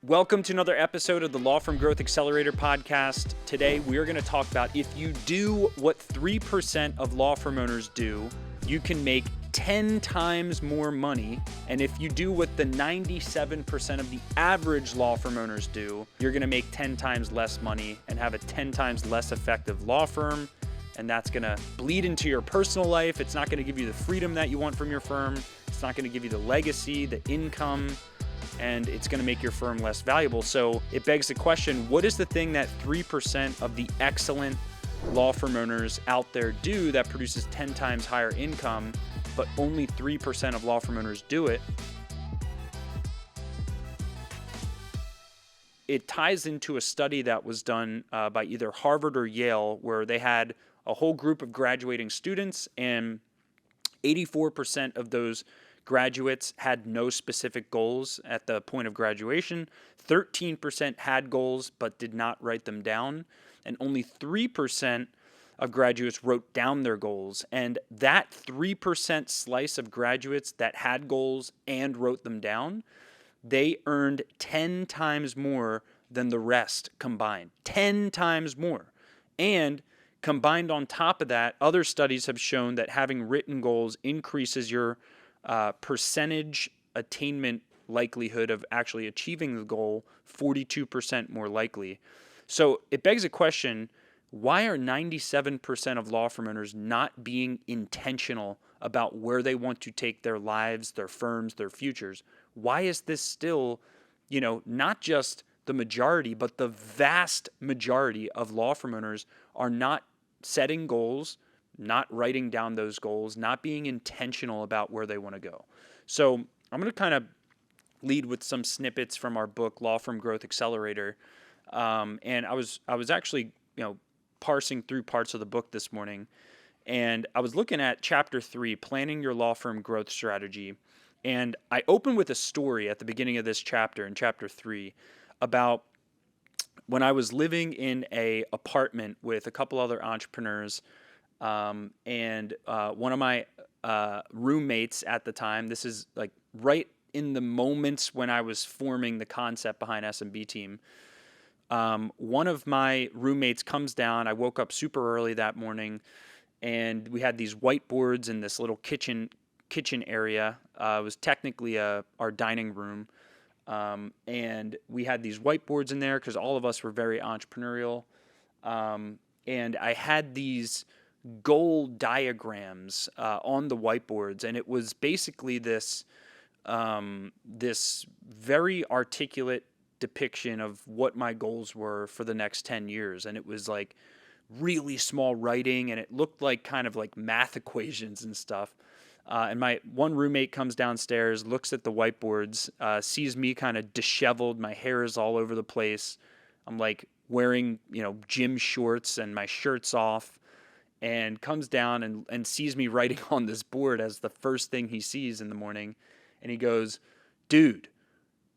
Welcome to another episode of the Law Firm Growth Accelerator podcast. Today, we're going to talk about if you do what 3% of law firm owners do, you can make 10 times more money. And if you do what the 97% of the average law firm owners do, you're going to make 10 times less money and have a 10 times less effective law firm. And that's going to bleed into your personal life. It's not going to give you the freedom that you want from your firm. It's not going to give you the legacy, the income, and it's going to make your firm less valuable. So it begs the question, what is the thing that 3% of the excellent law firm owners out there do that produces 10 times higher income, but only 3% of law firm owners do it? It ties into a study that was done by either Harvard or Yale, where they had a whole group of graduating students, and 84% of those graduates had no specific goals at the point of graduation. 13% had goals but did not write them down. And only 3% of graduates wrote down their goals. And that 3% slice of graduates that had goals and wrote them down, they earned 10 times more than the rest combined. 10 times more. And combined on top of that, other studies have shown that having written goals increases your percentage attainment likelihood of actually achieving the goal 42% more likely. So it begs a question, why are 97% of law firm owners not being intentional about where they want to take their lives, their firms, their futures? Why is this still, not just the majority, but the vast majority of law firm owners are not setting goals, not writing down those goals, not being intentional about where they want to go? So I'm going to kind of lead with some snippets from our book, Law Firm Growth Accelerator. And I was actually, parsing through parts of the book this morning, and I was looking at chapter 3, Planning Your Law Firm Growth Strategy. And I opened with a story at the beginning of this chapter, in chapter 3, about when I was living in a apartment with a couple other entrepreneurs. And one of my roommates at the time, this is like right in the moments when I was forming the concept behind S&B Team, one of my roommates comes down. I woke up super early that morning, and we had these whiteboards in this little kitchen area. It was technically our dining room, and we had these whiteboards in there because all of us were very entrepreneurial. And I had these goal diagrams on the whiteboards, and it was basically this very articulate depiction of what my goals were for the next 10 years. And it was like really small writing, and it looked like kind of like math equations and stuff. And my one roommate comes downstairs, looks at the whiteboards, sees me kind of disheveled, my hair is all over the place. I'm like wearing, gym shorts and my shirt's off, and comes down and sees me writing on this board as the first thing he sees in the morning. And he goes, "Dude,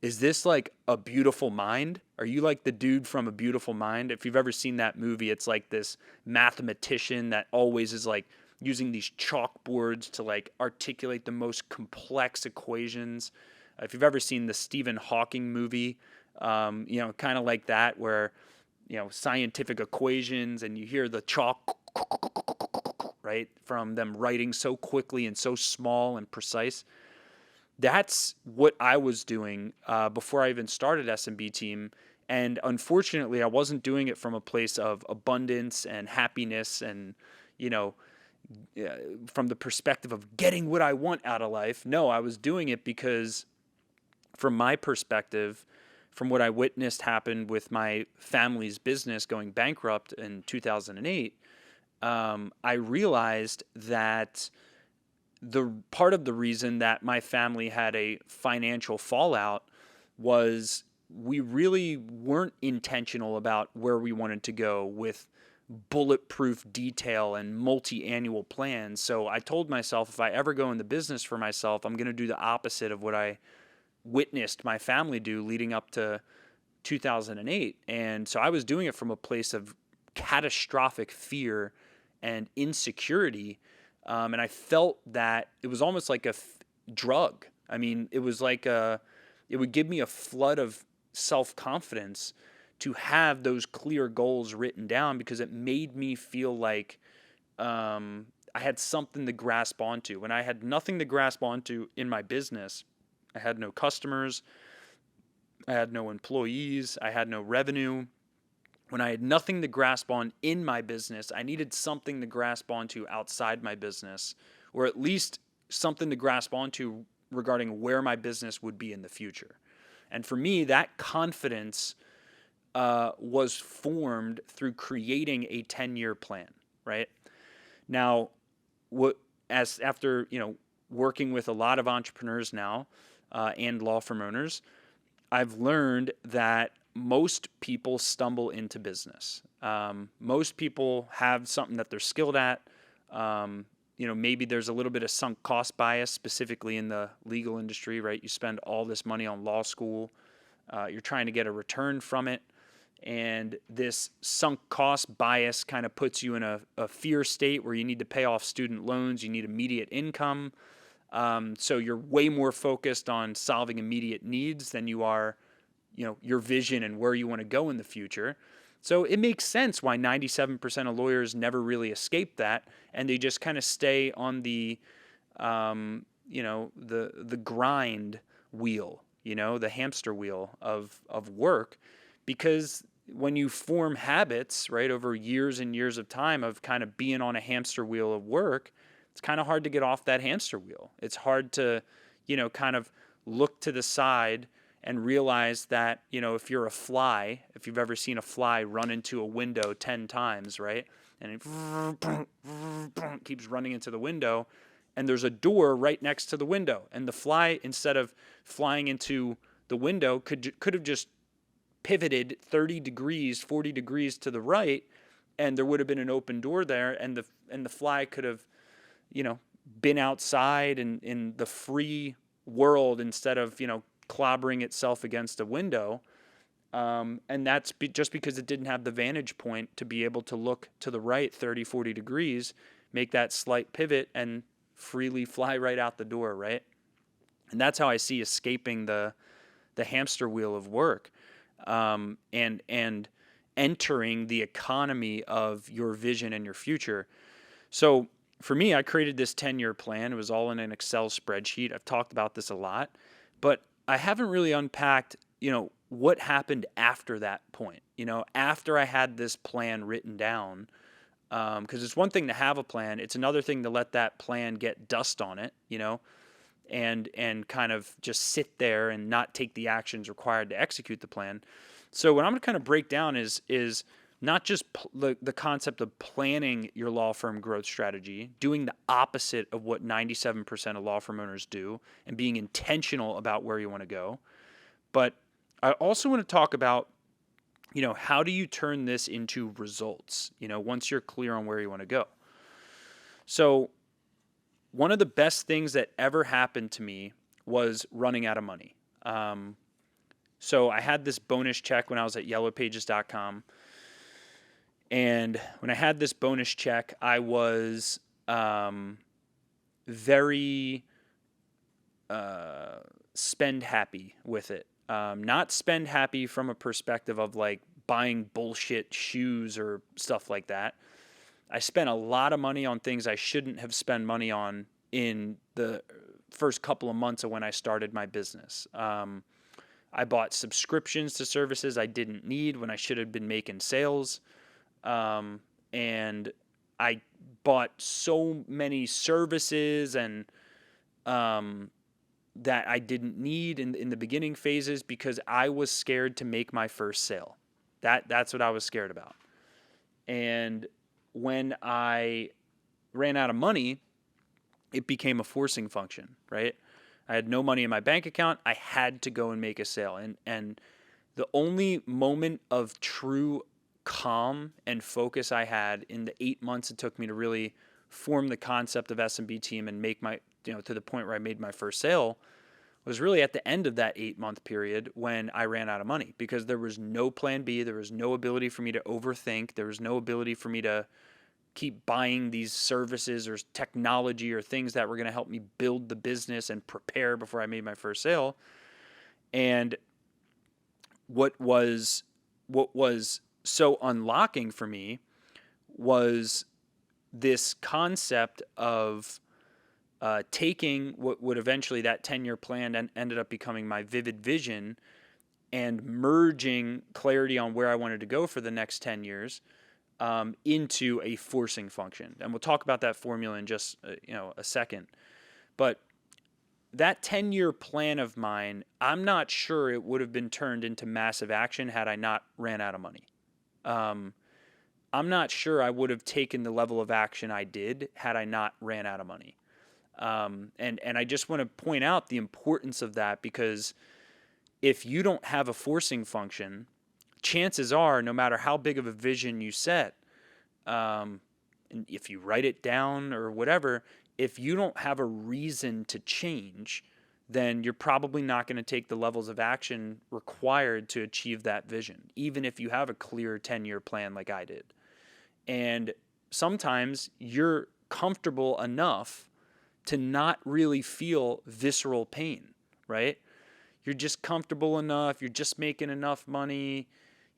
is this like A Beautiful Mind? Are you like the dude from A Beautiful Mind?" If you've ever seen that movie, it's like this mathematician that always is like using these chalkboards to like articulate the most complex equations. If you've ever seen the Stephen Hawking movie, kind of like that, where, scientific equations, and you hear the chalk, right, from them writing so quickly and so small and precise. That's what I was doing before I even started S&B Team. And unfortunately, I wasn't doing it from a place of abundance and happiness and, from the perspective of getting what I want out of life. No, I was doing it because, from my perspective, from what I witnessed happen with my family's business going bankrupt in 2008, I realized that the part of the reason that my family had a financial fallout was we really weren't intentional about where we wanted to go with bulletproof detail and multi-annual plans. So I told myself, if I ever go in the business for myself, I'm going to do the opposite of what I witnessed my family do leading up to 2008. And so I was doing it from a place of catastrophic fear and insecurity. And I felt that it was almost like a drug. I mean, it was like it would give me a flood of self-confidence to have those clear goals written down, because it made me feel like I had something to grasp onto. When I had nothing to grasp onto in my business, I had no customers, I had no employees, I had no revenue. When I had nothing to grasp on in my business, I needed something to grasp onto outside my business, or at least something to grasp onto regarding where my business would be in the future. And for me, that confidence was formed through creating a 10-year plan, right? Now, after working with a lot of entrepreneurs now and law firm owners, I've learned that most people stumble into business. Most people have something that they're skilled at. Maybe there's a little bit of sunk cost bias, specifically in the legal industry, right? You spend all this money on law school. You're trying to get a return from it. And this sunk cost bias kind of puts you in a fear state where you need to pay off student loans. You need immediate income. So you're way more focused on solving immediate needs than you are, your vision and where you want to go in the future. So it makes sense why 97% of lawyers never really escape that, and they just kind of stay on the grind wheel, the hamster wheel of work, because when you form habits, right, over years and years of time of kind of being on a hamster wheel of work, it's kind of hard to get off that hamster wheel. It's hard to, kind of look to the side and realize that, if you're a fly, if you've ever seen a fly run into a window 10 times, right, and it keeps running into the window, and there's a door right next to the window, and the fly, instead of flying into the window, could have just pivoted 30 degrees, 40 degrees to the right, and there would have been an open door there, and the fly could have, been outside in the free world instead of, clobbering itself against a window. And that's just because it didn't have the vantage point to be able to look to the right 30, 40 degrees, make that slight pivot, and freely fly right out the door, right? And that's how I see escaping the hamster wheel of work, and entering the economy of your vision and your future. So for me, I created this 10-year plan. It was all in an Excel spreadsheet. I've talked about this a lot, but I haven't really unpacked, what happened after that point, after I had this plan written down. Because it's one thing to have a plan. It's another thing to let that plan get dust on it, and kind of just sit there and not take the actions required to execute the plan. So what I'm going to kind of break down is not just the concept of planning your law firm growth strategy, doing the opposite of what 97% of law firm owners do, and being intentional about where you want to go. But I also want to talk about, how do you turn this into results, once you're clear on where you want to go. So one of the best things that ever happened to me was running out of money. So I had this bonus check when I was at yellowpages.com. And when I had this bonus check, I was very spend happy with it. Not spend happy from a perspective of like buying bullshit shoes or stuff like that. I spent a lot of money on things I shouldn't have spent money on in the first couple of months of when I started my business. I bought subscriptions to services I didn't need when I should have been making sales. And I bought so many services and that I didn't need in the beginning phases because I was scared to make my first sale. That's what I was scared about. And when I ran out of money, it became a forcing function, right? I had no money in my bank account. I had to go and make a sale. And the only moment of true calm and focus I had in the 8 months it took me to really form the concept of SMB team and make my, to the point where I made my first sale, was really at the end of that 8-month period when I ran out of money, because there was no plan B. There was no ability for me to overthink. There was no ability for me to keep buying these services or technology or things that were going to help me build the business and prepare before I made my first sale. And what was what was so unlocking for me was this concept of taking what would eventually that 10-year plan and ended up becoming my vivid vision and merging clarity on where I wanted to go for the next 10 years into a forcing function. And we'll talk about that formula in just a second. But that 10-year plan of mine, I'm not sure it would have been turned into massive action had I not ran out of money. I'm not sure I would have taken the level of action I did had I not ran out of money. And I just want to point out the importance of that, because if you don't have a forcing function, chances are, no matter how big of a vision you set, and if you write it down or whatever, if you don't have a reason to change, then you're probably not going to take the levels of action required to achieve that vision, even if you have a clear 10-year plan like I did. And sometimes you're comfortable enough to not really feel visceral pain, right? You're just comfortable enough. You're just making enough money.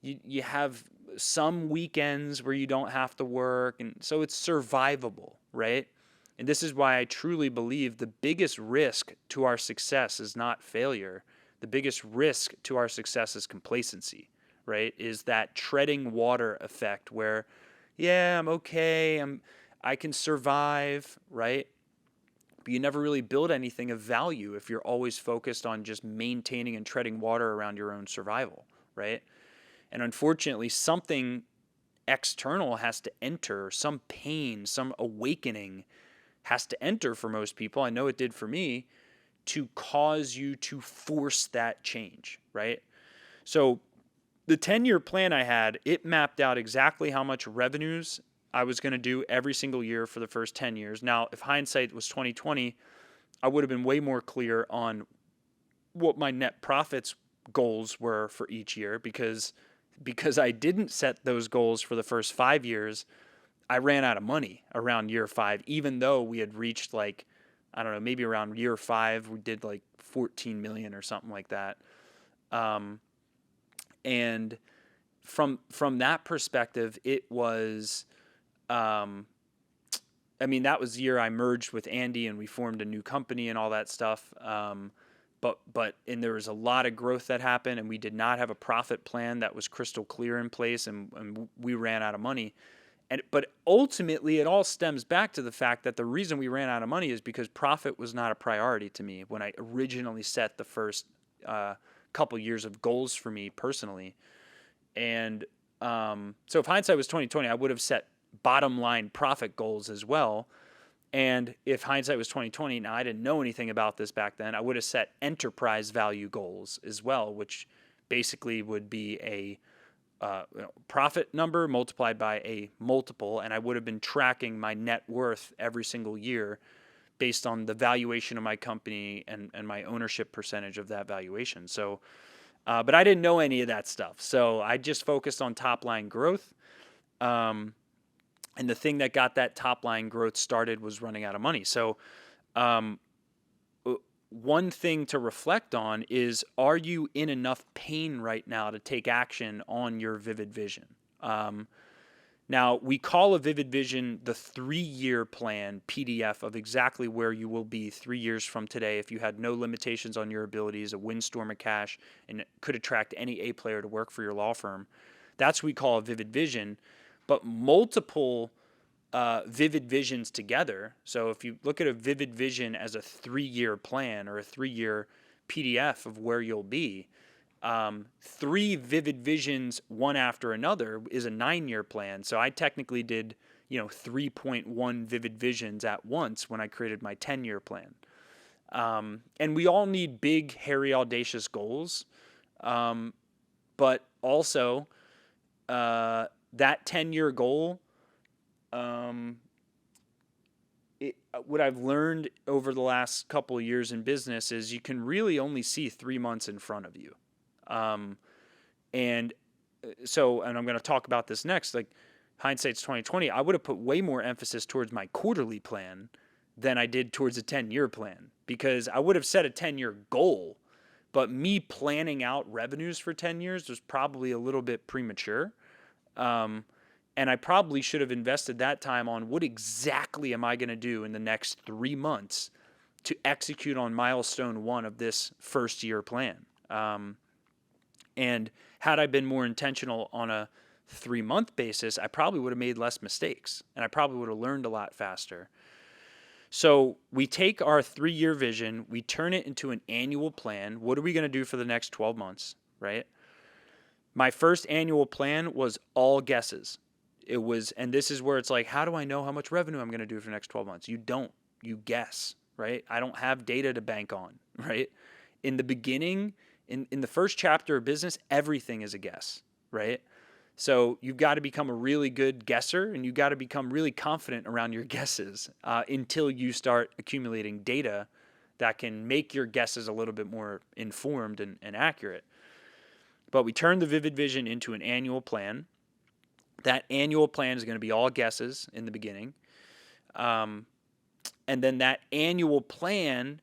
You have some weekends where you don't have to work. And so it's survivable, right? And this is why I truly believe the biggest risk to our success is not failure. The biggest risk to our success is complacency, right? Is that treading water effect where, yeah, I'm okay. I can survive, right? But you never really build anything of value if you're always focused on just maintaining and treading water around your own survival, right? And unfortunately, something external has to enter, some pain, some awakening has to enter for most people. I know it did for me, to cause you to force that change, right? So the 10-year plan I had, it mapped out exactly how much revenues I was going to do every single year for the first 10 years. Now, if hindsight was 2020, I would have been way more clear on what my net profits goals were for each year, because I didn't set those goals for the first 5 years. I ran out of money around year 5, even though we had reached, like, I don't know, maybe around year 5, we did like 14 million or something like that. And from that perspective, it was, that was the year I merged with Andy and we formed a new company and all that stuff. But there was a lot of growth that happened, and we did not have a profit plan that was crystal clear in place, and we ran out of money. But ultimately, it all stems back to the fact that the reason we ran out of money is because profit was not a priority to me when I originally set the first couple years of goals for me personally. And so if hindsight was 2020, I would have set bottom line profit goals as well. And if hindsight was 2020, now I didn't know anything about this back then, I would have set enterprise value goals as well, which basically would be a profit number multiplied by a multiple, and I would have been tracking my net worth every single year based on the valuation of my company and my ownership percentage of that valuation. So, but I didn't know any of that stuff. So I just focused on top line growth. And the thing that got that top line growth started was running out of money. So, one thing to reflect on is, are you in enough pain right now to take action on your vivid vision? Now, we call a vivid vision the 3-year plan PDF of exactly where you will be 3 years from today if you had no limitations on your abilities, a windstorm of cash, and could attract any A player to work for your law firm. That's what we call a vivid vision. But multiple vivid visions together. So if you look at a vivid vision as a 3-year plan or a 3-year PDF of where you'll be, 3 vivid visions one after another is a 9-year plan. So I technically did 3.1 vivid visions at once when I created my 10-year plan. And we all need big, hairy, audacious goals, but also that 10-year goal. What I've learned over the last couple of years in business is you can really only see 3 months in front of you. And I'm going to talk about this next, like hindsight's 2020, I would have put way more emphasis towards my quarterly plan than I did towards a 10-year plan, because I would have set a 10-year goal, But me planning out revenues for 10 years was probably a little bit premature. Um, and I probably should have invested that time on what exactly am I going to do in the next 3 months to execute on milestone one of this first year plan. And had I been more intentional on a 3 month basis, I probably would have made less mistakes and I probably would have learned a lot faster. So we take our 3 year vision, we turn it into an annual plan. What are we going to do for the next 12 months, right? My first annual plan was all guesses. It was, and this is where it's like, how do I know how much revenue I'm going to do for the next 12 months? You don't, you guess, right? I don't have data to bank on, right? In the beginning, in the first chapter of business, everything is a guess, right? So you've got to become a really good guesser and you've got to become really confident around your guesses until you start accumulating data that can make your guesses a little bit more informed and accurate. But we turn the vivid vision into an annual plan. That annual plan is going to be all guesses in the beginning. And then that annual plan,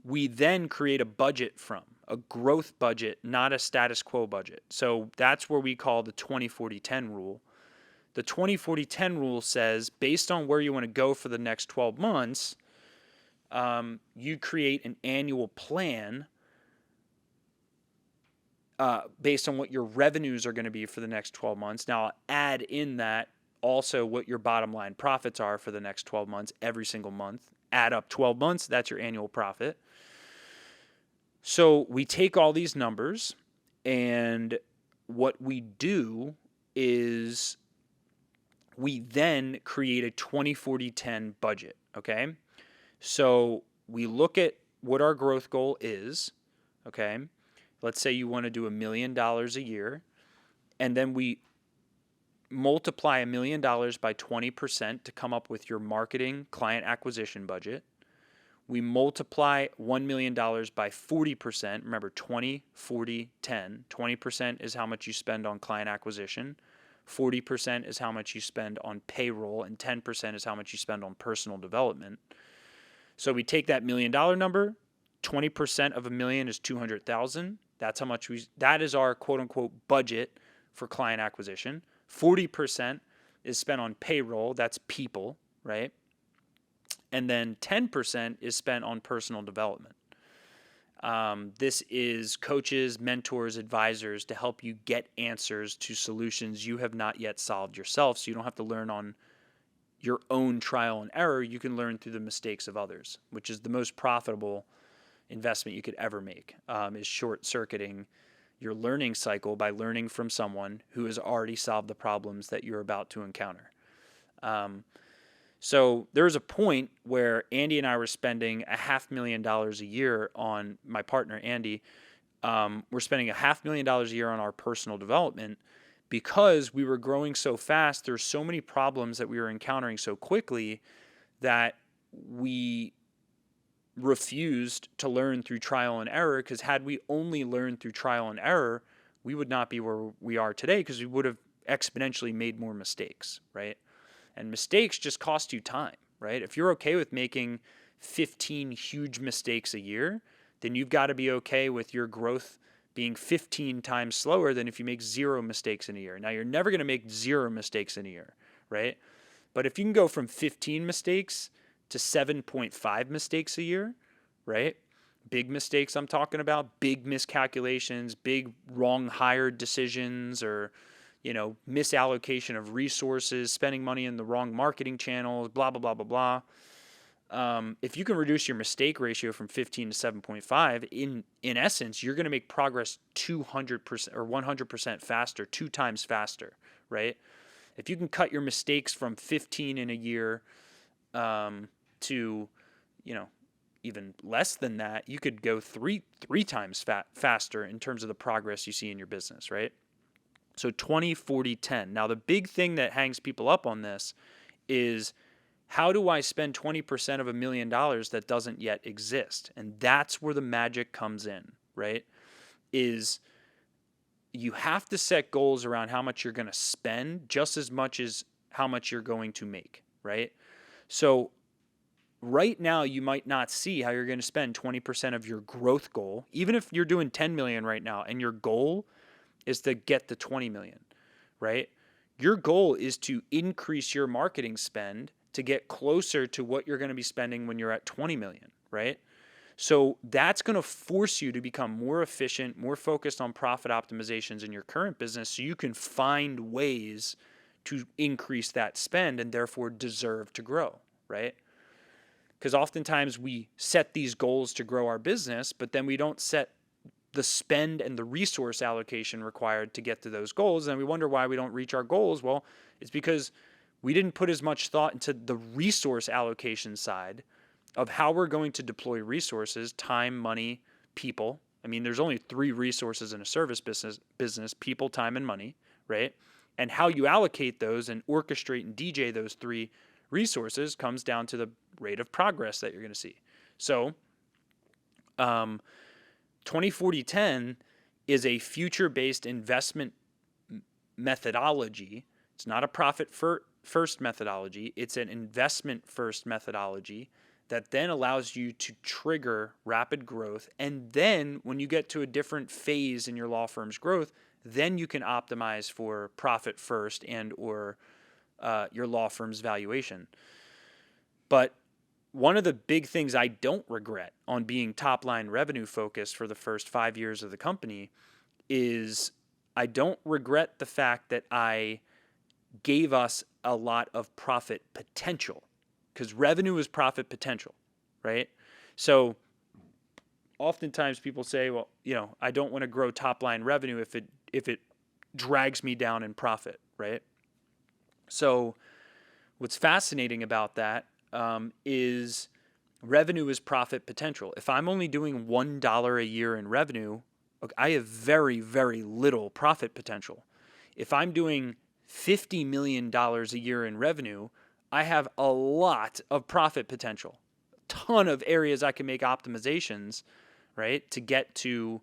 we then create a budget from. A growth budget, not a status quo budget. So that's where we call the 20-40-10 rule. The 20-40-10 rule says, based on where you want to go for the next 12 months, you create an annual plan based on what your revenues are going to be for the next 12 months. Now, I'll add in that also what your bottom line profits are for the next 12 months every single month. Add up 12 months, that's your annual profit. So we take all these numbers, and what we do is we then create a 20-40-10 budget, okay? So we look at what our growth goal is, okay? Let's say you want to do $1 million a year, and then we multiply $1 million by 20% to come up with your marketing client acquisition budget. We multiply $1 million by 40%. Remember, 20, 40, 10. 20% is how much you spend on client acquisition. 40% is how much you spend on payroll, and 10% is how much you spend on personal development. So we take that $1 million number. 20% of $1 million is $200,000. That's how much that is our quote unquote budget for client acquisition. 40% is spent on payroll. That's people, right? And then 10% is spent on personal development. This is coaches, mentors, advisors to help you get answers to solutions you have not yet solved yourself, so you don't have to learn on your own trial and error. You can learn through the mistakes of others, which is the most profitable investment you could ever make, is short-circuiting your learning cycle by learning from someone who has already solved the problems that you're about to encounter. So there was a point where Andy and I were spending $500,000 a year on, my partner Andy, we're spending $500,000 a year on our personal development because we were growing so fast. There's so many problems that we were encountering so quickly that we refused to learn through trial and error, because had we only learned through trial and error, we would not be where we are today, because we would have exponentially made more mistakes, right? And mistakes just cost you time, right? If you're okay with making 15 huge mistakes a year, then you've got to be okay with your growth being 15 times slower than if you make 0 mistakes in a year. Now, you're never going to make 0 mistakes in a year, right? But if you can go from 15 mistakes to 7.5 mistakes a year, right? Big mistakes I'm talking about, big miscalculations, big wrong hired decisions, or misallocation of resources, spending money in the wrong marketing channels, blah, blah, blah, blah, blah. If you can reduce your mistake ratio from 15 to 7.5, in essence, you're going to make progress 200% or 100% faster, 2 times faster, right? If you can cut your mistakes from 15 in a year to, even less than that, you could go three times faster in terms of the progress you see in your business, right? So 20-40-10. Now, the big thing that hangs people up on this is, how do I spend 20% of $1 million that doesn't yet exist? And that's where the magic comes in, right? Is you have to set goals around how much you're going to spend just as much as how much you're going to make, right? So right now you might not see how you're going to spend 20% of your growth goal, even if you're doing 10 million right now and your goal is to get to 20 million, right? Your goal is to increase your marketing spend to get closer to what you're going to be spending when you're at 20 million, right? So that's going to force you to become more efficient, more focused on profit optimizations in your current business so you can find ways to increase that spend and therefore deserve to grow, right? Because oftentimes we set these goals to grow our business, but then we don't set the spend and the resource allocation required to get to those goals. And we wonder why we don't reach our goals. Well, it's because we didn't put as much thought into the resource allocation side of how we're going to deploy resources, time, money, people. I mean, there's only 3 resources in a service business, people, time, and money, right? And how you allocate those and orchestrate and DJ those 3 resources comes down to the rate of progress that you're going to see. So 20-40-10 is a future-based investment methodology. It's not a profit first methodology. It's an investment first methodology that then allows you to trigger rapid growth. And then when you get to a different phase in your law firm's growth, then you can optimize for profit first and or your law firm's valuation. But one of the big things I don't regret on being top line revenue focused for the first 5 years of the company is I don't regret the fact that I gave us a lot of profit potential, because revenue is profit potential, right? So oftentimes people say, well, I don't want to grow top line revenue if it drags me down in profit, right? So what's fascinating about that is revenue is profit potential. If I'm only doing $1 a year in revenue, I have very, very little profit potential. If I'm doing $50 million a year in revenue, I have a lot of profit potential, a ton of areas I can make optimizations, right, to get to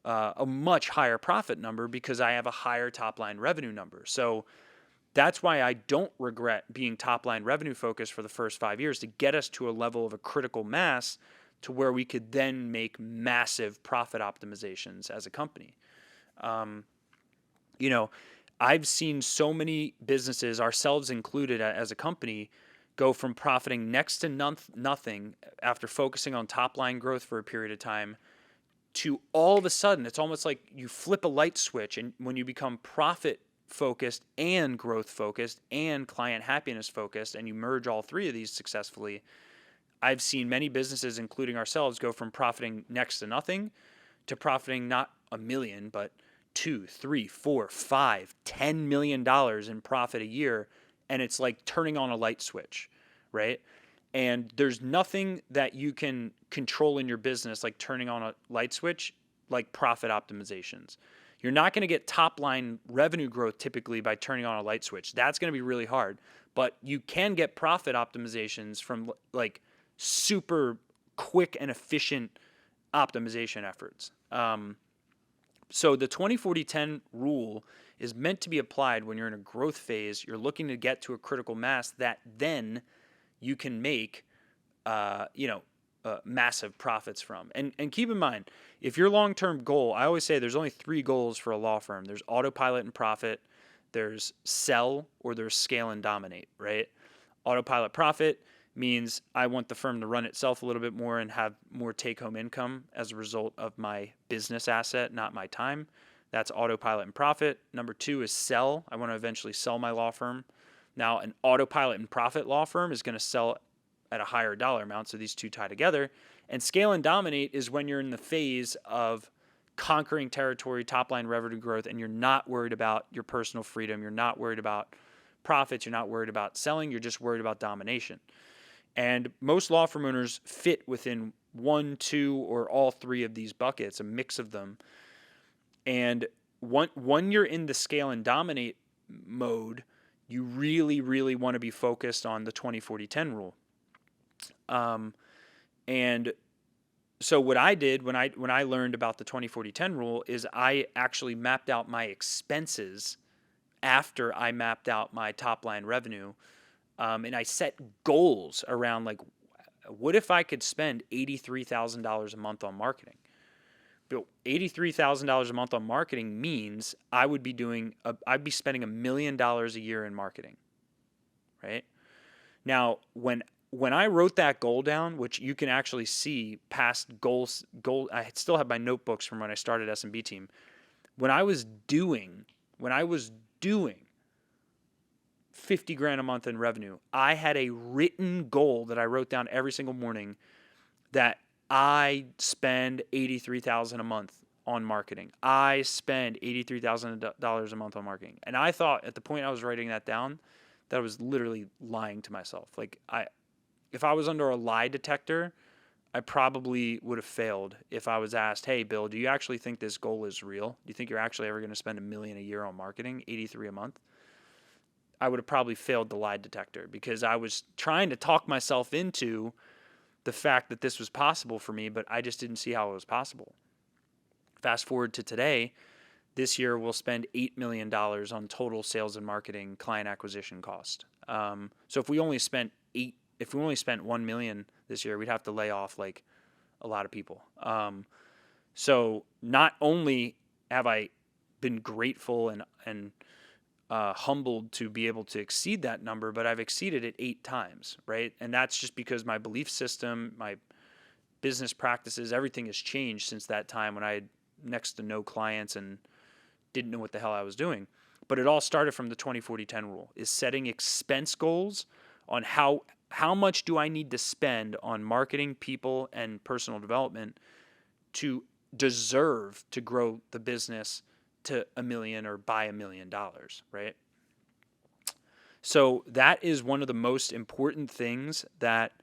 a much higher profit number because I have a higher top line revenue number. So that's why I don't regret being top line revenue focused for the first 5 years, to get us to a level of a critical mass to where we could then make massive profit optimizations as a company. I've seen so many businesses, ourselves included as a company, go from profiting next to nothing after focusing on top line growth for a period of time to all of a sudden, it's almost like you flip a light switch, and when you become profit focused and growth focused and client happiness focused, and you merge all 3 of these successfully, I've seen many businesses, including ourselves, go from profiting next to nothing to profiting not $1 million, but $2, $3, $4, $5, $10 million in profit a year. And it's like turning on a light switch, right? And there's nothing that you can control in your business like turning on a light switch, like profit optimizations. You're not going to get top line revenue growth typically by turning on a light switch. That's going to be really hard. But you can get profit optimizations from like super quick and efficient optimization efforts. So the 20-40-10 rule is meant to be applied when you're in a growth phase. You're looking to get to a critical mass that then you can make, massive profits from. And keep in mind, if your long-term goal, I always say there's only 3 goals for a law firm. There's autopilot and profit, there's sell, or there's scale and dominate, right? Autopilot profit means I want the firm to run itself a little bit more and have more take-home income as a result of my business asset, not my time. That's autopilot and profit. Number 2 is sell. I want to eventually sell my law firm. Now, an autopilot and profit law firm is going to sell at a higher dollar amount, so these 2 tie together. And scale and dominate is when you're in the phase of conquering territory, top-line revenue growth, and you're not worried about your personal freedom. You're not worried about profits. You're not worried about selling. You're just worried about domination. And most law firm owners fit within 1, 2, or all 3 of these buckets, a mix of them. And when you're in the scale and dominate mode, you really, really want to be focused on the 20-40-10 rule. And so what I did when I learned about the 20-40-10 rule is I actually mapped out my expenses after I mapped out my top line revenue. And I set goals around like What if I could spend $83,000 a month on marketing? But $83,000 a month on marketing means I'd be spending $1 million a year in marketing, right? Now, when I wrote that goal down, which you can actually see past I still have my notebooks from when I started S&B team. When I was doing 50 grand a month in revenue, I had a written goal that I wrote down every single morning that I spend $83,000 a month on marketing. I spend $83,000 a month on marketing. And I thought at the point I was writing that down that I was literally lying to myself. Like if I was under a lie detector, I probably would have failed if I was asked, "Hey, Bill, do you actually think this goal is real? Do you think you're actually ever going to spend $1 million a year on marketing, 83 a month?" I would have probably failed the lie detector because I was trying to talk myself into the fact that this was possible for me, but I just didn't see how it was possible. Fast forward to today, this year we'll spend $8 million on total sales and marketing client acquisition cost. So if we only spent $1 million this year, we'd have to lay off like a lot of people. So not only have I been grateful and humbled to be able to exceed that number, but I've exceeded it 8 times, right? And that's just because my belief system, my business practices, everything has changed since that time when I had next to no clients and didn't know what the hell I was doing. But it all started from the 20-40-10 rule, is setting expense goals on how much do I need to spend on marketing, people, and personal development to deserve to grow the business to $1 million or by $1 million, right? So that is one of the most important things that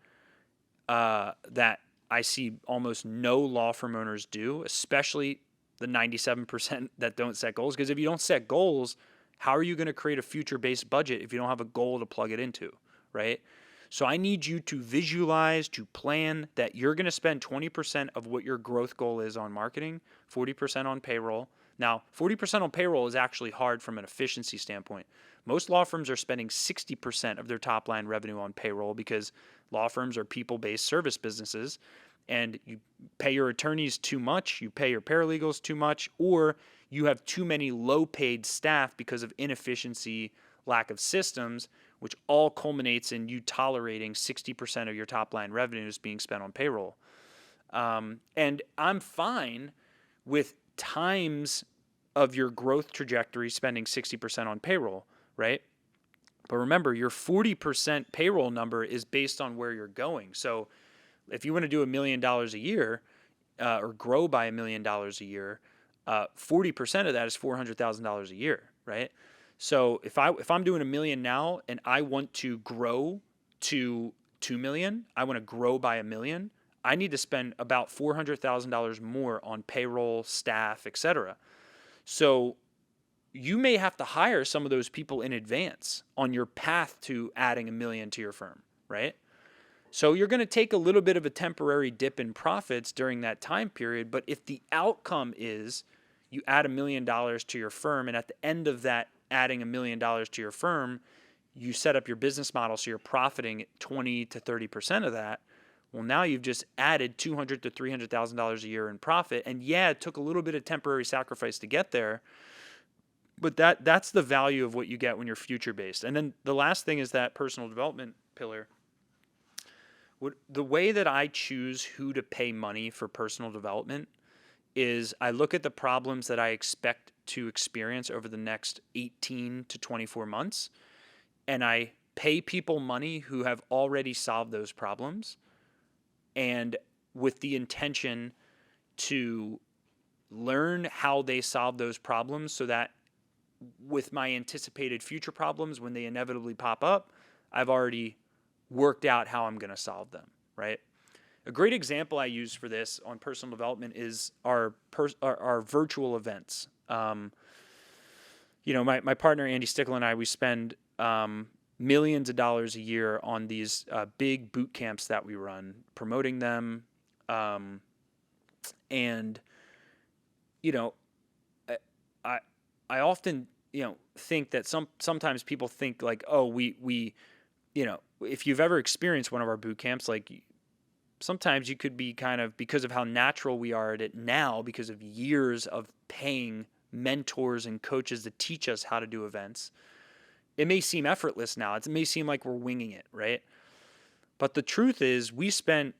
that I see almost no law firm owners do, especially the 97% that don't set goals. Because if you don't set goals, how are you going to create a future-based budget if you don't have a goal to plug it into, right? So I need you to visualize, to plan that you're going to spend 20% of what your growth goal is on marketing, 40% on payroll. Now, 40% on payroll is actually hard from an efficiency standpoint. Most law firms are spending 60% of their top line revenue on payroll because law firms are people-based service businesses, and you pay your attorneys too much, you pay your paralegals too much, or you have too many low-paid staff because of inefficiency, lack of systems, which all culminates in you tolerating 60% of your top line revenues being spent on payroll. And I'm fine with times of your growth trajectory spending 60% on payroll, right? But remember, your 40% payroll number is based on where you're going. So if you want to do $1 million a year or grow by $1 million a year, 40% of that is $400,000 a year, right? So if I'm doing $1 million now and I want to grow to $2 million, I want to grow by $1 million, I need to spend about $400,000 more on payroll, staff, etc. So you may have to hire some of those people in advance on your path to adding $1 million to your firm, right? So you're going to take a little bit of a temporary dip in profits during that time period, but if the outcome is you add $1 million to your firm, and at the end of that adding $1 million to your firm, you set up your business model so you're profiting 20 to 30% of that. Well, now you've just added $200,000 to $300,000 a year in profit, and yeah, it took a little bit of temporary sacrifice to get there, but that's the value of what you get when you're future based. And then the last thing is that personal development pillar. The way that I choose who to pay money for personal development is I look at the problems that I expect to experience over the next 18 to 24 months, and I pay people money who have already solved those problems, and with the intention to learn how they solve those problems so that with my anticipated future problems, when they inevitably pop up, I've already worked out how I'm going to solve them, right? A great example I use for this on personal development is our virtual events. My partner Andy Stickle and I, we spend millions of dollars a year on these big boot camps that we run, promoting them. I often think that sometimes people think like, oh, we if you've ever experienced one of our boot camps, like sometimes you could be kind of, because of how natural we are at it now, because of years of paying mentors and coaches to teach us how to do events, it may seem effortless now. It may seem like we're winging it, right? But the truth is, we spent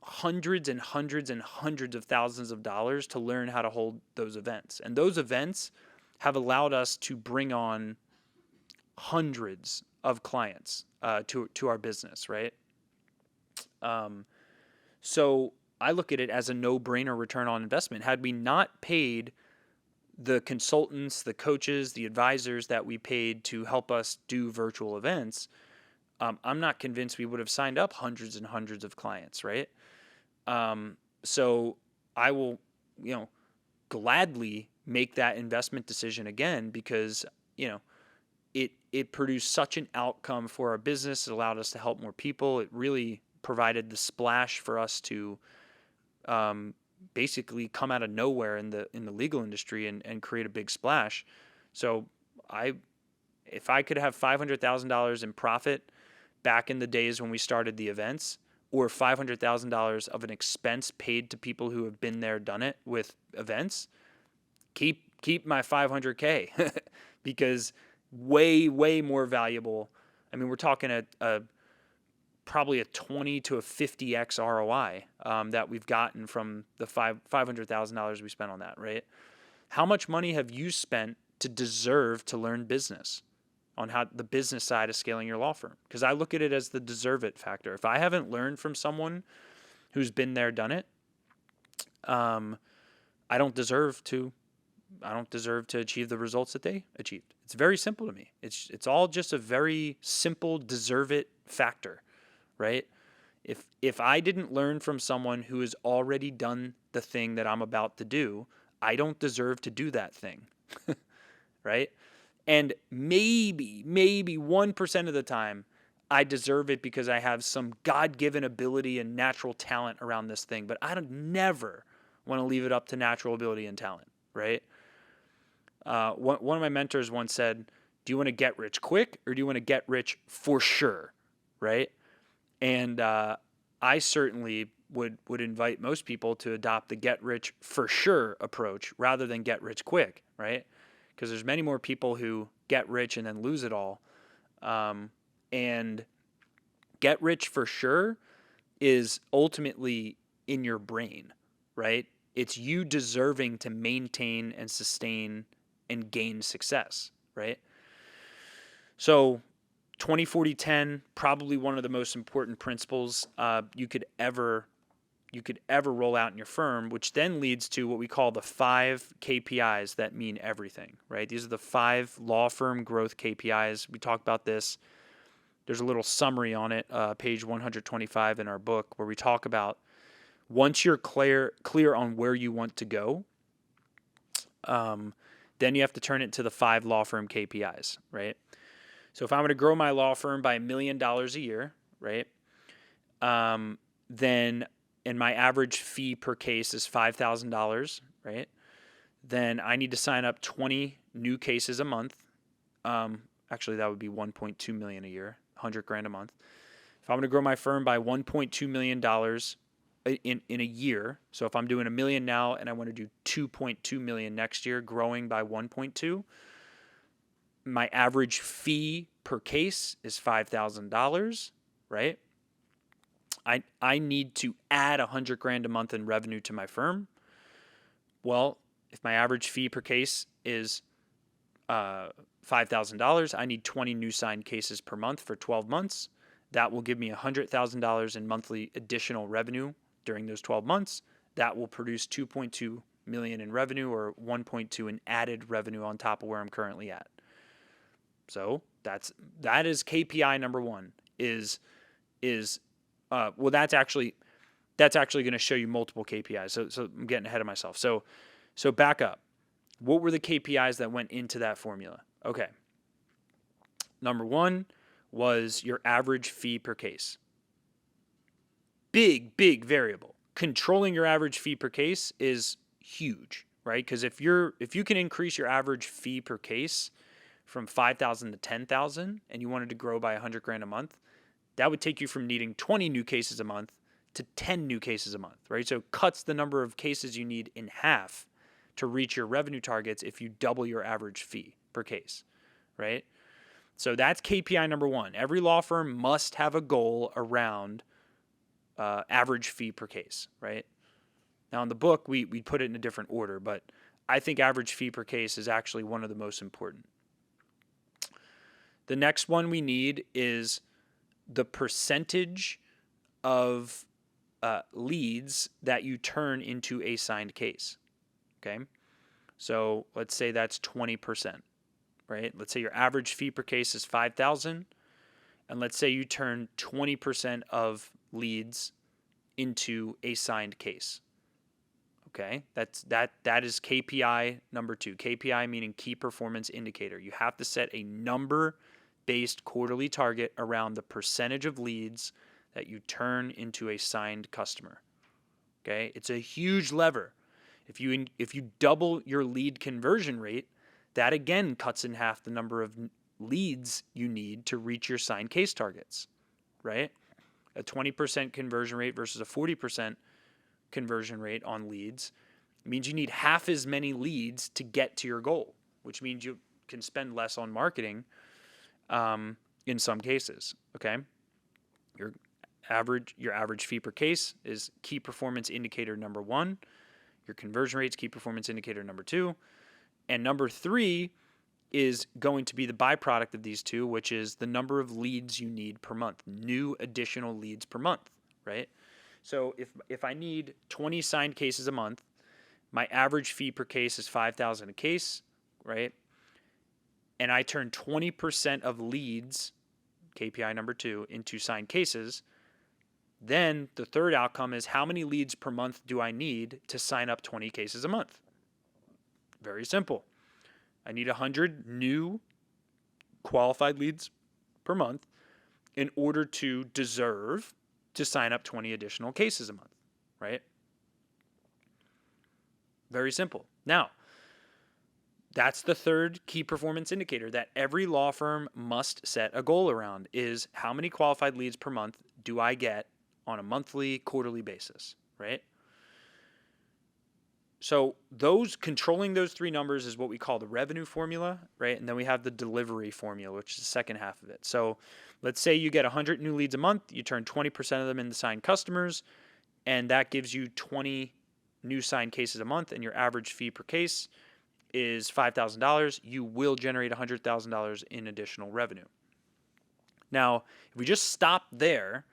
hundreds and hundreds and hundreds of thousands of dollars to learn how to hold those events. And those events have allowed us to bring on hundreds of clients to our business, right? So I look at it as a no-brainer return on investment. Had we not paid the consultants, the coaches, the advisors that we paid to help us do virtual events, I'm not convinced we would have signed up hundreds and hundreds of clients, right? So I will, gladly make that investment decision again, because, it produced such an outcome for our business. It allowed us to help more people. It really provided the splash for us to basically come out of nowhere in the legal industry and create a big splash. So if I could have $500,000 in profit back in the days when we started the events, or $500,000 of an expense paid to people who have been there, done it with events, keep my 500K because way more valuable. I mean, we're talking probably a 20 to a 50x ROI that we've gotten from the $500,000 we spent on that, right? How much money have you spent to deserve to learn business, on how the business side of scaling your law firm? Because I look at it as the deserve it factor. If I haven't learned from someone who's been there, done it, I don't deserve to achieve the results that they achieved. It's very simple to me. It's all just a very simple deserve it factor, right? If I didn't learn from someone who has already done the thing that I'm about to do, I don't deserve to do that thing, right? And maybe 1% of the time, I deserve it because I have some God-given ability and natural talent around this thing. But I don't never want to leave it up to natural ability and talent, right? One of my mentors once said, do you want to get rich quick, or do you want to get rich for sure, right? And I certainly would invite most people to adopt the get rich for sure approach rather than get rich quick, right? Because there's many more people who get rich and then lose it all. And get rich for sure is ultimately in your brain, right? It's you deserving to maintain and sustain and gain success, right? So 20-40-10, probably one of the most important principles you could ever roll out in your firm, which then leads to what we call the 5 KPIs that mean everything, right? These are the 5 law firm growth KPIs. We talk about this. There's a little summary on it, page 125 in our book, where we talk about once you're clear on where you want to go, then you have to turn it to the 5 law firm KPIs, right? So if I'm going to grow my law firm by $1 million a year, right, then, and my average fee per case is $5,000, right, then I need to sign up 20 new cases a month. Actually, that would be $1.2 million a year, $100,000 a month. If I'm going to grow my firm by $1.2 million in a year, so if I'm doing $1 million now and I want to do $2.2 million next year, growing by 1.2, my average fee per case is $5,000, right? I need to add $100,000 a month in revenue to my firm. Well, if my average fee per case is $5,000, I need 20 new signed cases per month for 12 months. That will give me $100,000 in monthly additional revenue during those 12 months. That will produce $2.2 million in revenue, or 1.2 in added revenue on top of where I'm currently at. So that is KPI number 1. That's actually going to show you multiple KPIs. So I'm getting ahead of myself. So back up. What were the KPIs that went into that formula? Okay. Number 1 was your average fee per case. Big variable. Controlling your average fee per case is huge, right? Because if you can increase your average fee per case from $5,000 to $10,000 and you wanted to grow by $100,000 a month, that would take you from needing 20 new cases a month to 10 new cases a month, right? So it cuts the number of cases you need in half to reach your revenue targets if you double your average fee per case, right? So that's KPI number one. Every law firm must have a goal around average fee per case, right? Now in the book, we put it in a different order, but I think average fee per case is actually one of the most important. The next one we need is the percentage of leads that you turn into a signed case. Okay. So let's say that's 20%, right? Let's say your average fee per case is $5,000. And let's say you turn 20% of leads into a signed case. Okay. That is KPI number 2. KPI meaning key performance indicator. You have to set a number-based quarterly target around the percentage of leads that you turn into a signed customer. Okay, it's a huge lever. If you double your lead conversion rate, that again cuts in half the number of leads you need to reach your signed case targets, right? A 20% conversion rate versus a 40% conversion rate on leads means you need half as many leads to get to your goal, which means you can spend less on marketing in some cases, okay? Your average fee per case is key performance indicator number 1. Your conversion rate is key performance indicator number 2. And number 3 is going to be the byproduct of these two, which is the number of leads you need per month, new additional leads per month, right? So if I need 20 signed cases a month, my average fee per case is $5,000 a case, right? And I turn 20% of leads, KPI number 2, into signed cases, then the third outcome is how many leads per month do I need to sign up 20 cases a month? Very simple. I need 100 new qualified leads per month in order to deserve to sign up 20 additional cases a month, right? Very simple. Now, that's the third key performance indicator that every law firm must set a goal around is how many qualified leads per month do I get on a monthly, quarterly basis, right? So controlling those 3 numbers is what we call the revenue formula, right? And then we have the delivery formula, which is the second half of it. So let's say you get 100 new leads a month, you turn 20% of them into signed customers, and that gives you 20 new signed cases a month, and your average fee per case is $5,000. You will generate $100,000 in additional revenue. Now, if we just stop there,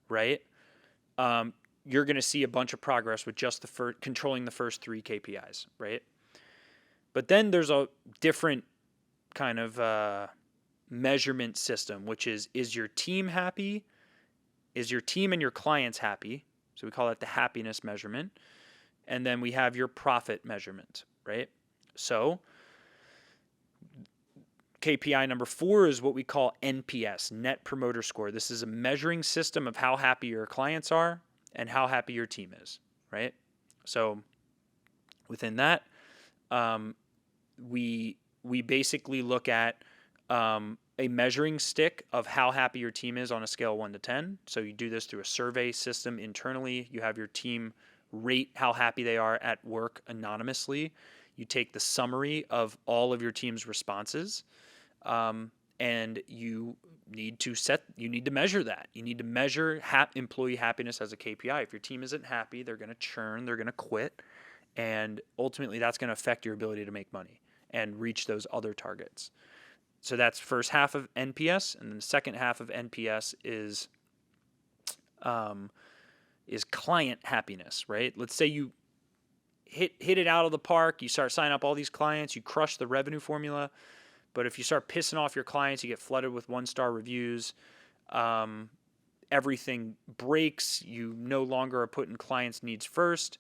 right, you're going to see a bunch of progress with just controlling the first 3 KPIs, right? But then there's a different kind of measurement system, which is your team happy? Is your team and your clients happy? So we call that the happiness measurement. And then we have your profit measurement, right? So KPI number 4 is what we call NPS, Net Promoter Score. This is a measuring system of how happy your clients are and how happy your team is, right? So within that, we basically look at a measuring stick of how happy your team is on a scale of 1 to 10. So you do this through a survey system internally. You have your team rate how happy they are at work anonymously. You take the summary of all of your team's responses, and you need to measure that. You need to measure employee happiness as a KPI. If your team isn't happy, they're going to churn, they're going to quit, and ultimately that's going to affect your ability to make money and reach those other targets. So that's first half of NPS, and then the second half of NPS is client happiness, right? Let's say you hit it out of the park, you start signing up all these clients, you crush the revenue formula, but if you start pissing off your clients, you get flooded with 1-star reviews, everything breaks, you no longer are putting clients' needs first.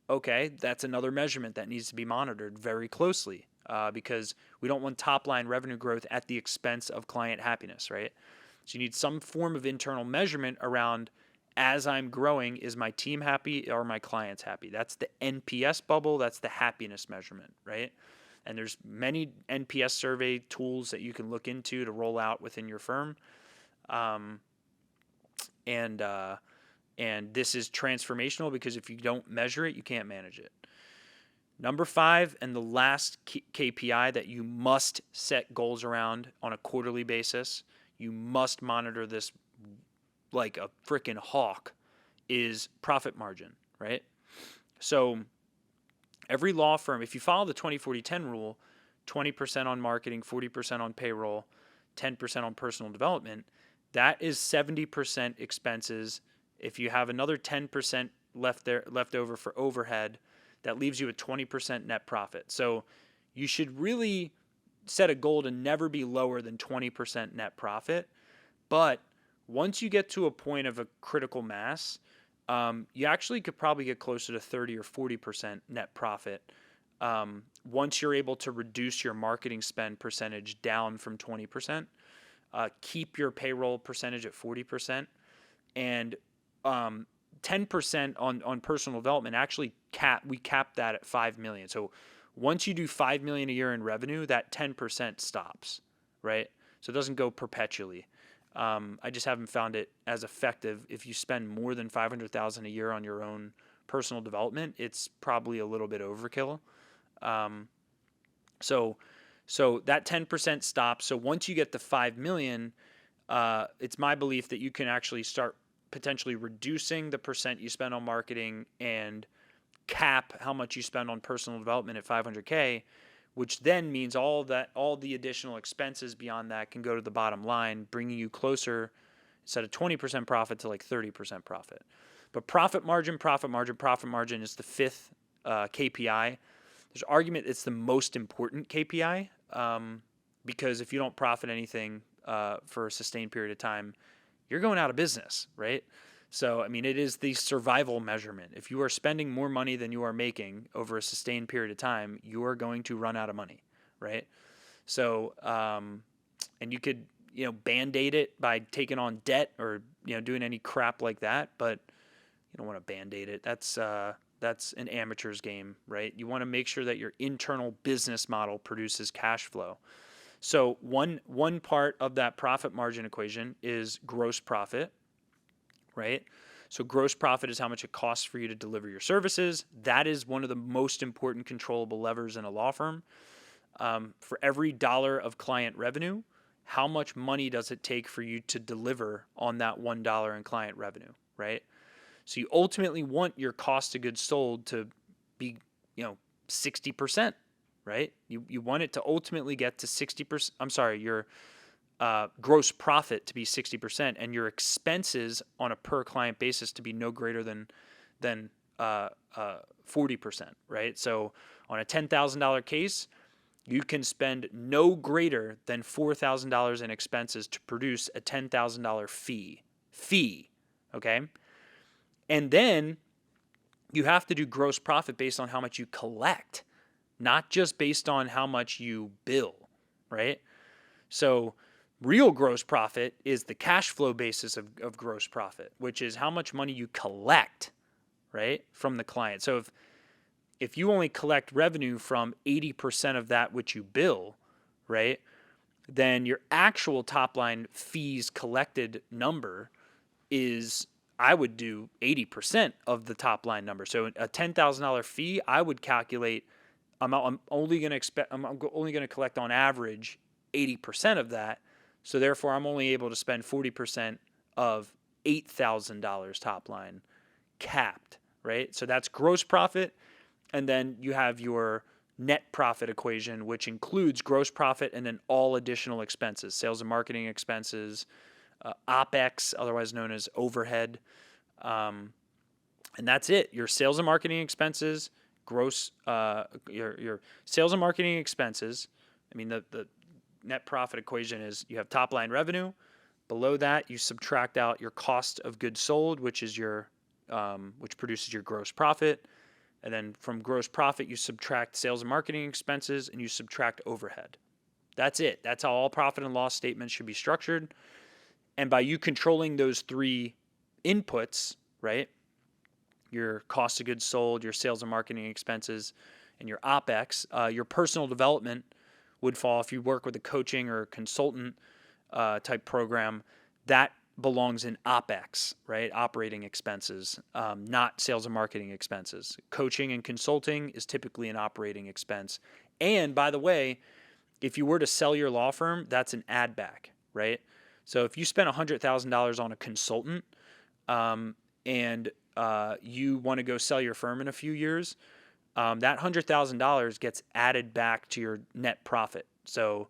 Okay, that's another measurement that needs to be monitored very closely because we don't want top-line revenue growth at the expense of client happiness, right? So you need some form of internal measurement around, as I'm growing, is my team happy or my clients happy? That's the NPS bubble. That's the happiness measurement, right? And there's many NPS survey tools that you can look into to roll out within your firm. And this is transformational because if you don't measure it, you can't manage it. Number 5, and the last KPI that you must set goals around on a quarterly basis, you must monitor this like a freaking hawk, is profit margin, right? So every law firm, if you follow the 20-40-10 rule, 20% on marketing, 40% on payroll, 10% on personal development, that is 70% expenses. If you have another 10% left over for overhead, that leaves you at 20% net profit. So you should really set a goal to never be lower than 20% net profit. But once you get to a point of a critical mass, you actually could probably get closer to 30 or 40% net profit once you're able to reduce your marketing spend percentage down from 20%, keep your payroll percentage at 40%, and 10% on personal development. Actually, we cap that at $5 million. So once you do $5 million a year in revenue, that 10% stops, right? So it doesn't go perpetually. I just haven't found it as effective. If you spend more than $500,000 a year on your own personal development, it's probably a little bit overkill. So that 10% stops. So once you get to 5 million, it's my belief that you can actually start potentially reducing the percent you spend on marketing and cap how much you spend on personal development at 500K, which then means all the additional expenses beyond that can go to the bottom line, bringing you closer, instead of 20% profit, to like 30% profit. But profit margin is the 5th KPI. There's argument it's the most important KPI because if you don't profit anything for a sustained period of time, you're going out of business, right? So, I mean, it is the survival measurement. If you are spending more money than you are making over a sustained period of time, you are going to run out of money, right? So, and you could, Band-Aid it by taking on debt or, doing any crap like that, but you don't want to Band-Aid it. That's an amateur's game, right? You want to make sure that your internal business model produces cash flow. So one part of that profit margin equation is gross profit, right? So gross profit is how much it costs for you to deliver your services. That is one of the most important controllable levers in a law firm. For every dollar of client revenue, how much money does it take for you to deliver on that $1 in client revenue, right? So you ultimately want your cost of goods sold to be, 60%, right? You want it to ultimately get to 60%. I'm sorry, your gross profit to be 60% and your expenses on a per client basis to be no greater than 40%, right? So on a $10,000 case, you can spend no greater than $4,000 in expenses to produce a $10,000 fee, okay? And then you have to do gross profit based on how much you collect, not just based on how much you bill, right? So real gross profit is the cash flow basis of gross profit, which is how much money you collect, right, from the client. So if you only collect revenue from 80% of that which you bill, right, then your actual top line fees collected number is, I would do 80% of the top line number. So a $10,000 fee, I would calculate I'm only going to collect on average 80% of that. So therefore I'm only able to spend 40% of $8,000 top line capped, right? So that's gross profit. And then you have your net profit equation, which includes gross profit and then all additional expenses, sales and marketing expenses, OPEX, otherwise known as overhead. And that's it. Your sales and marketing expenses, your sales and marketing expenses. I mean, the net profit equation is you have top line revenue. Below that, you subtract out your cost of goods sold, which is which produces your gross profit. And then from gross profit, you subtract sales and marketing expenses and you subtract overhead. That's it. That's how all profit and loss statements should be structured. And by you controlling those 3 inputs, right, your cost of goods sold, your sales and marketing expenses, and your OPEX, your personal development would fall if you work with a coaching or consultant type program. That belongs in OpEx, right? Operating expenses, not sales and marketing expenses. Coaching and consulting is typically an operating expense. And by the way, if you were to sell your law firm, that's an add back, right? So if you spent $100,000 on a consultant, and you want to go sell your firm in a few years, that $100,000 gets added back to your net profit. So,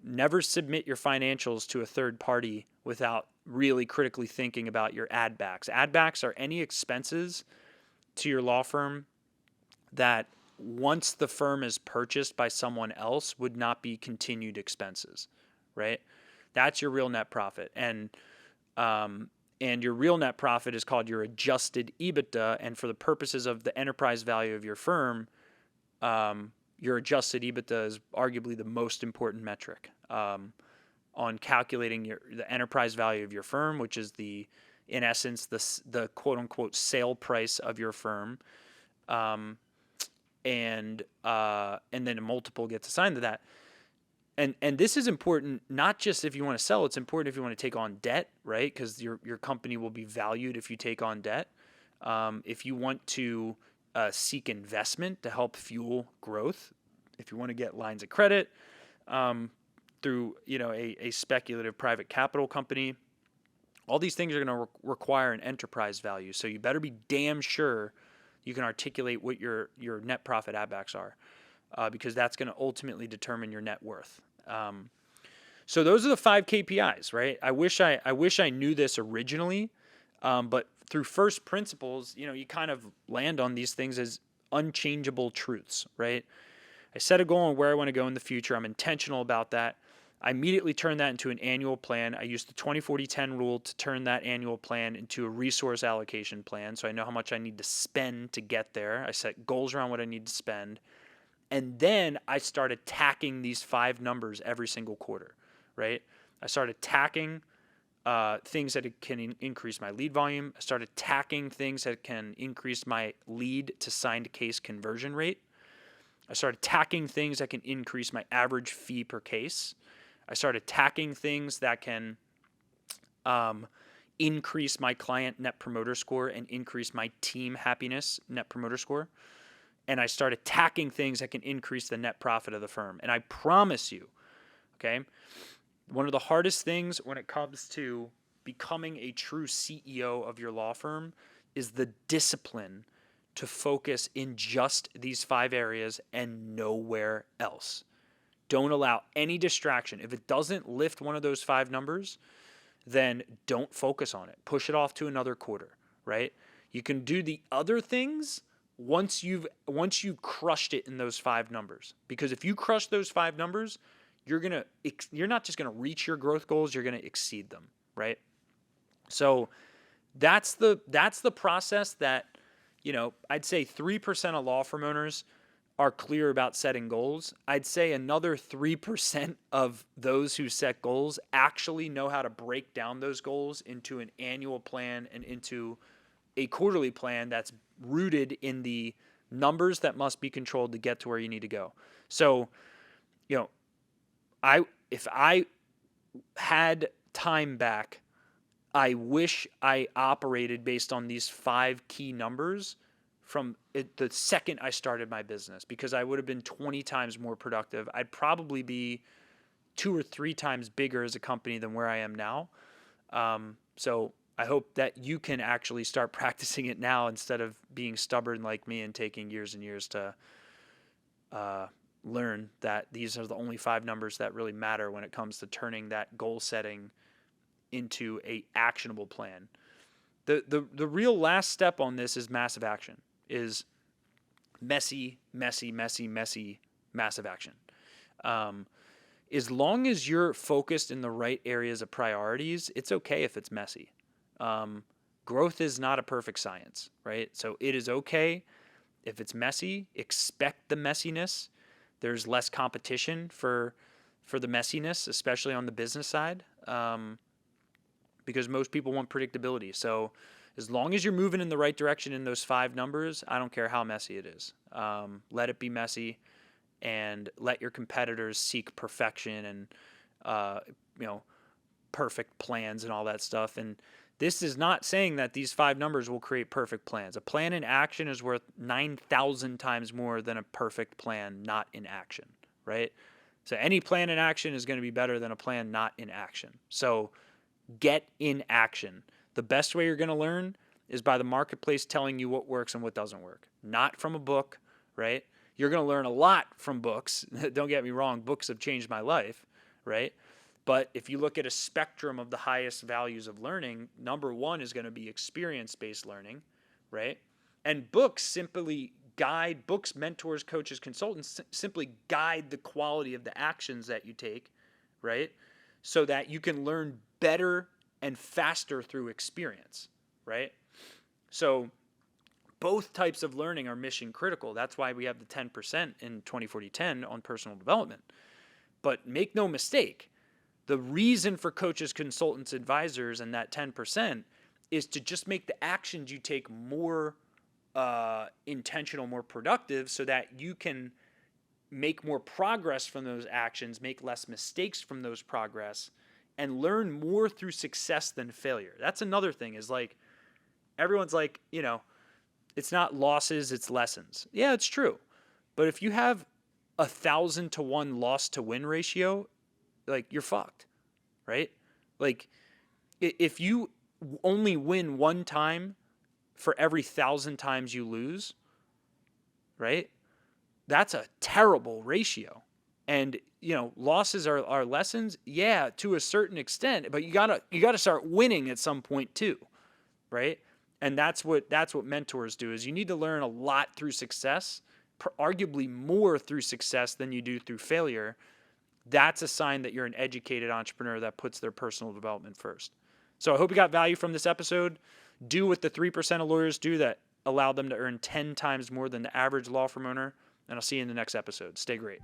never submit your financials to a third party without really critically thinking about your add backs. Add backs are any expenses to your law firm that once the firm is purchased by someone else would not be continued expenses, right? That's your real net profit. And your real net profit is called your adjusted EBITDA. And for the purposes of the enterprise value of your firm, your adjusted EBITDA is arguably the most important metric on calculating the enterprise value of your firm, which is in essence, the quote unquote sale price of your firm. And then a multiple gets assigned to that. And this is important not just if you want to sell, it's important if you want to take on debt, right? Because your company will be valued if you take on debt. If you want to seek investment to help fuel growth, if you want to get lines of credit through a speculative private capital company, all these things are going to require an enterprise value. So you better be damn sure you can articulate what your net profit add-backs are. Because that's going to ultimately determine your net worth. So those are the 5 KPIs, right? I wish I knew this originally, but through first principles, you kind of land on these things as unchangeable truths, right? I set a goal on where I want to go in the future. I'm intentional about that. I immediately turned that into an annual plan. I used the 20-40-10 rule to turn that annual plan into a resource allocation plan, so I know how much I need to spend to get there. I set goals around what I need to spend. And then I started tacking these 5 numbers every single quarter, right? I started tacking things that can increase my lead volume. I started tacking things that can increase my lead to signed case conversion rate. I started tacking things that can increase my average fee per case. I started tacking things that can increase my client net promoter score and increase my team happiness net promoter score. And I started tacking things that can increase the net profit of the firm. And I promise you, okay, one of the hardest things when it comes to becoming a true CEO of your law firm is the discipline to focus in just these 5 areas and nowhere else. Don't allow any distraction. If it doesn't lift one of those 5 numbers, then don't focus on it. Push it off to another quarter, right? You can do the other things once you've crushed it in those 5 numbers. Because if you crush those 5 numbers, you're not just gonna reach your growth goals, you're gonna exceed them, right? So that's the process that, I'd say 3% of law firm owners are clear about setting goals. I'd say another 3% of those who set goals actually know how to break down those goals into an annual plan and into a quarterly plan that's rooted in the numbers that must be controlled to get to where you need to go. So, if I had time back, I wish I operated based on these 5 key numbers from the second I started my business, because I would have been 20 times more productive. I'd probably be 2 or 3 times bigger as a company than where I am now. So I hope that you can actually start practicing it now instead of being stubborn like me and taking years and years to learn that these are the only 5 numbers that really matter when it comes to turning that goal setting into a actionable plan. The real last step on this is massive action, is messy, massive action. As long as you're focused in the right areas of priorities, it's okay if it's messy. Growth is not a perfect science, right? So it is okay if it's messy. Expect the messiness. There's less competition for the messiness, especially on the business side, because most people want predictability. So as long as you're moving in the right direction in those 5 numbers, I don't care how messy it is. Let it be messy, and let your competitors seek perfection and perfect plans and all that stuff. And this is not saying that these 5 numbers will create perfect plans. A plan in action is worth 9,000 times more than a perfect plan not in action, right? So any plan in action is going to be better than a plan not in action. So get in action. The best way you're going to learn is by the marketplace telling you what works and what doesn't work, not from a book, right? You're going to learn a lot from books. Don't get me wrong, books have changed my life, right? But if you look at a spectrum of the highest values of learning, number 1 is going to be experience-based learning, right? And books, mentors, coaches, consultants simply guide the quality of the actions that you take, right? So that you can learn better and faster through experience, right? So both types of learning are mission critical. That's why we have the 10% in 2040-10 on personal development. But make no mistake, the reason for coaches, consultants, advisors, and that 10% is to just make the actions you take more intentional, more productive, so that you can make more progress from those actions, make less mistakes from those progress, and learn more through success than failure. That's another thing, is like, everyone's like, it's not losses, it's lessons. Yeah, it's true. But if you have 1,000 to 1 loss to win ratio, like, you're fucked, right? Like, if you only win 1 time for every 1,000 times you lose, right? That's a terrible ratio. And, losses are lessons. Yeah, to a certain extent, but you gotta start winning at some point too, right? And that's what mentors do, is you need to learn a lot through success, arguably more through success than you do through failure. That's a sign that you're an educated entrepreneur that puts their personal development first. So I hope you got value from this episode. Do what the 3% of lawyers do that allow them to earn 10 times more than the average law firm owner. And I'll see you in the next episode. Stay great.